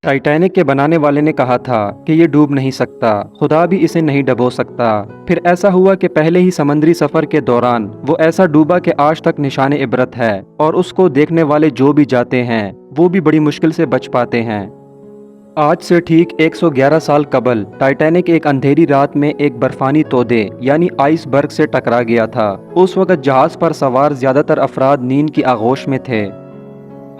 Titanic के बनाने वाले ने कहा था कि ये डूब नहीं सकता, खुदा भी इसे नहीं डुबो सकता। फिर ऐसा हुआ कि पहले ही समुद्री सफर के दौरान वो ऐसा डूबा कि आज तक निशाने इबरत है और उसको देखने वाले जो भी जाते हैं वो भी बड़ी मुश्किल से बच पाते हैं। आज से ठीक 111 साल कबल टाइटैनिक एक अंधेरी रात में एक बर्फानी तोदे यानी आइसबर्ग से टकरा गया था। उस वक्त जहाज पर सवार ज्यादातर अफराद नींद की आगोश में थे।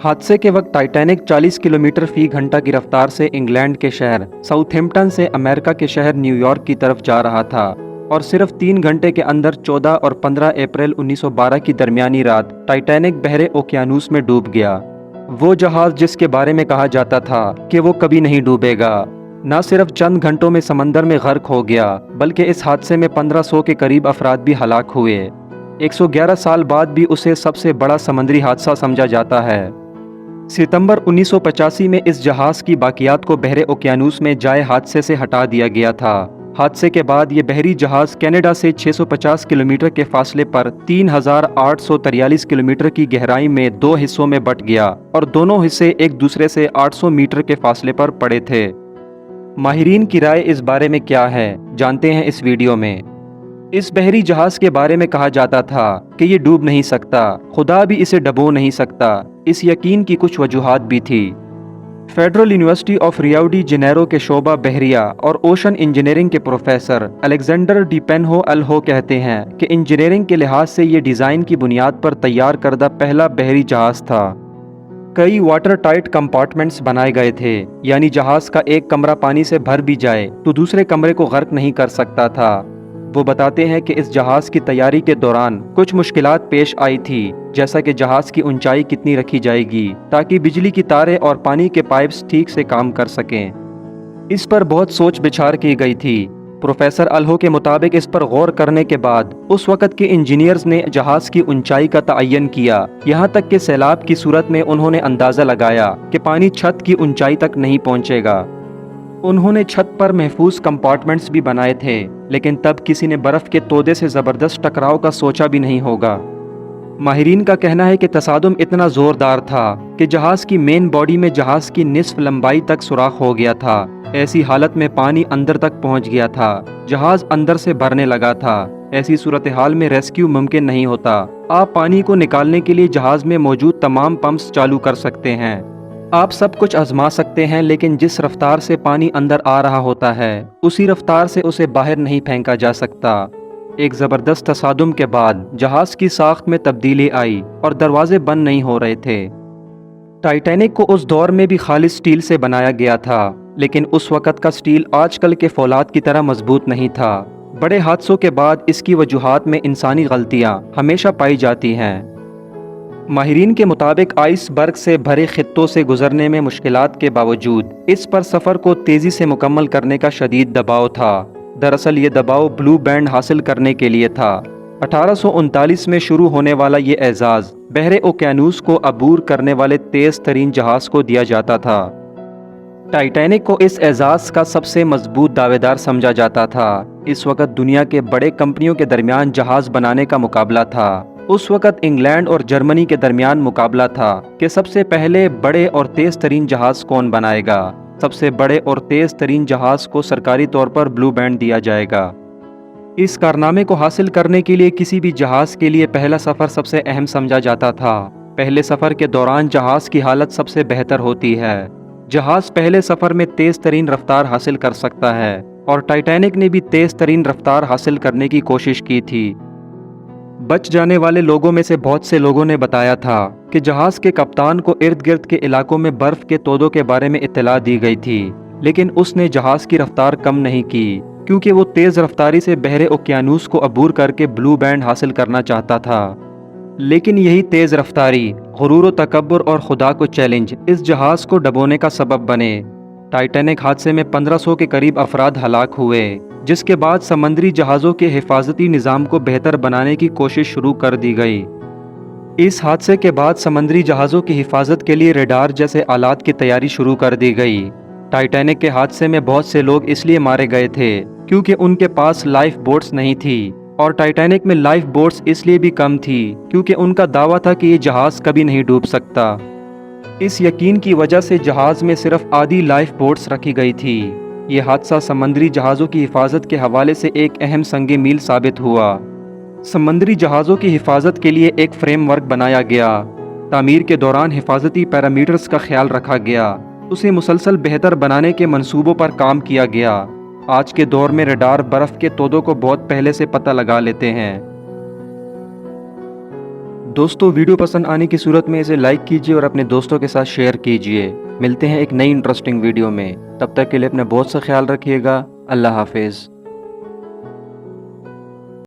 हादसे के वक्त टाइटैनिक 40 किलोमीटर फी घंटा की रफ्तार से इंग्लैंड के शहर साउथहैम्पटन से अमेरिका के शहर न्यूयॉर्क की तरफ जा रहा था और सिर्फ 3 घंटे के अंदर 14 और 15 अप्रैल 1912 की दरमियानी रात टाइटैनिक बहरे ओकियानूस में डूब गया। वो जहाज जिसके बारे में कहा जाता था कि वो कभी नहीं डूबेगा, न सिर्फ चंद घंटों में समंदर में गर्क हो गया बल्कि इस हादसे में 1500 के करीब अफराद भी हलाक हुए। 111 साल बाद भी उसे सबसे बड़ा समुद्री हादसा समझा जाता है। सितंबर 1985 में इस जहाज की बाकियात को बहरे ओकियानूस में जाए हादसे से हटा दिया गया था। हादसे के बाद ये बहरी जहाज कनाडा से 650 किलोमीटर के फासले पर 3843 किलोमीटर की गहराई में 2 हिस्सों में बंट गया और दोनों हिस्से एक दूसरे से 800 मीटर के फासले पर पड़े थे। माहिरीन की राय इस बारे में क्या है, जानते हैं इस वीडियो में। इस बहरी जहाज के बारे में कहा जाता था कि ये डूब नहीं सकता, खुदा भी इसे डुबो नहीं सकता। इस यकीन की कुछ वजूहात भी थी। Federal university of Rio de Janeiro के शोबा बहरिया और ओशन इंजीनियरिंग के प्रोफेसर अलेक्जेंडर डी पेनहो अल्हो कहते हैं कि इंजीनियरिंग के लिहाज से ये डिज़ाइन की बुनियाद पर तैयार करदा पहला बहरी जहाज था। कई वाटर टाइट कंपार्टमेंट्स बनाए गए थे, यानी जहाज का एक कमरा पानी से भर भी जाए तो दूसरे कमरे को गर्क नहीं कर सकता था। वो बताते हैं कि इस जहाज की तैयारी के दौरान कुछ मुश्किलात पेश आई थी, जैसा कि जहाज की ऊंचाई कितनी रखी जाएगी ताकि बिजली की तारें और पानी के पाइप्स ठीक से काम कर सकें। इस पर बहुत सोच विचार की गई थी। प्रोफेसर अल्हो के मुताबिक इस पर गौर करने के बाद उस वक़्त के इंजीनियर्स ने जहाज की ऊंचाई का तयन किया। यहाँ तक कि सैलाब की सूरत में उन्होंने अंदाज़ा लगाया कि पानी छत की ऊंचाई तक नहीं पहुँचेगा। उन्होंने छत पर महफूज कंपार्टमेंट्स भी बनाए थे, लेकिन तब किसी ने बर्फ के तोदे से ज़बरदस्त टकराव का सोचा भी नहीं होगा। माहिरीन का कहना है कि तसादुम इतना ज़ोरदार था कि जहाज़ की मेन बॉडी में जहाज़ की निस्फ लंबाई तक सुराख हो गया था। ऐसी हालत में पानी अंदर तक पहुंच गया था, जहाज़ अंदर से भरने लगा था। ऐसी सूरत हाल में रेस्क्यू मुमकिन नहीं होता। आप पानी को निकालने के लिए जहाज़ में मौजूद तमाम पंप्स चालू कर सकते हैं, आप सब कुछ आजमा सकते हैं, लेकिन जिस रफ्तार से पानी अंदर आ रहा होता है उसी रफ्तार से उसे बाहर नहीं फेंका जा सकता। एक ज़बरदस्त तसादुम के बाद जहाज़ की साख्त में तब्दीली आई और दरवाजे बंद नहीं हो रहे थे। टाइटैनिक को उस दौर में भी खालिस स्टील से बनाया गया था, लेकिन उस वक़्त का स्टील आजकल के फौलाद की तरह मजबूत नहीं था। बड़े हादसों के बाद इसकी वजूहात में इंसानी गलतियाँ हमेशा पाई जाती हैं। माहिरीन के मुताबिक आइसबर्ग से भरे खित्तों से गुजरने में मुश्किलात के बावजूद इस पर सफ़र को तेज़ी से मुकम्मल करने का शदीद दबाव था। दरअसल ये दबाव ब्लू बैंड हासिल करने के लिए था। 1839 में शुरू होने वाला ये एजाज़ बहरे ओकियानूस को अबूर करने वाले तेज़ तरीन जहाज को दिया जाता था। टाइटैनिक को इस एजाज़ का सबसे मजबूत दावेदार समझा जाता था। इस वक्त दुनिया के बड़े कंपनियों के दरमियान जहाज़ बनाने का मुकाबला था। उस वक़्त इंग्लैंड और जर्मनी के दरमियान मुकाबला था कि सबसे पहले बड़े और तेज़ तरीन जहाज़ कौन बनाएगा। सबसे बड़े और तेज़ तरीन जहाज़ को सरकारी तौर पर ब्लू बैंड दिया जाएगा। इस कारनामे को हासिल करने के लिए किसी भी जहाज़ के लिए पहला सफ़र सबसे अहम समझा जाता था। पहले सफ़र के दौरान जहाज़ की हालत सबसे बेहतर होती है। जहाज़ पहले सफ़र में तेज़ तरीन रफ्तार हासिल कर सकता है और टाइटैनिक ने भी तेज़ तरीन रफ्तार हासिल करने की कोशिश की थी। बच जाने वाले लोगों में से बहुत से लोगों ने बताया था कि जहाज़ के कप्तान को इर्द गिर्द के इलाकों में बर्फ़ के तोदों के बारे में इत्तला दी गई थी, लेकिन उसने जहाज़ की रफ्तार कम नहीं की क्योंकि वो तेज़ रफ्तारी से बहरे ओकियानूस को अबूर करके ब्लू बैंड हासिल करना चाहता था। लेकिन यही तेज़ रफ्तारी, गुरूर व तकब्बुर और खुदा को चैलेंज इस जहाज़ को डुबोने का सबब बने। टाइटैनिक हादसे में 1500 के करीब अफराद हलाक हुए, जिसके बाद समंदरी जहाज़ों के हिफाजती निज़ाम को बेहतर बनाने की कोशिश शुरू कर दी गई। इस हादसे के बाद समंदरी जहाज़ों की हिफाजत के लिए रेडार जैसे आलात की तैयारी शुरू कर दी गई। टाइटैनिक के हादसे में बहुत से लोग इसलिए मारे गए थे क्योंकि उनके पास लाइफ बोट्स नहीं थी, और टाइटैनिक में लाइफ बोट्स इसलिए भी कम थी क्योंकि उनका दावा था कि ये जहाज़ कभी नहीं डूब सकता। इस यकीन की वजह से जहाज़ में सिर्फ आधी लाइफ बोट्स रखी गई थी। ये हादसा समंदरी जहाज़ों की हिफाजत के हवाले से एक अहम संग मील साबित हुआ। समंदरी जहाज़ों की हिफाजत के लिए एक फ्रेमवर्क बनाया गया। तामीर के दौरान हिफाजती पैरामीटर्स का ख्याल रखा गया। उसे मुसलसल बेहतर बनाने के मंसूबों पर काम किया गया। आज के दौर में रडार बर्फ़ के तोदों को बहुत पहले से पता लगा लेते हैं। दोस्तों, वीडियो पसंद आने की सूरत में इसे लाइक कीजिए और अपने दोस्तों के साथ शेयर कीजिए। मिलते हैं एक नई इंटरेस्टिंग वीडियो में। तब तक के लिए अपना बहुत सा ख्याल रखिएगा। अल्लाह हाफिज़।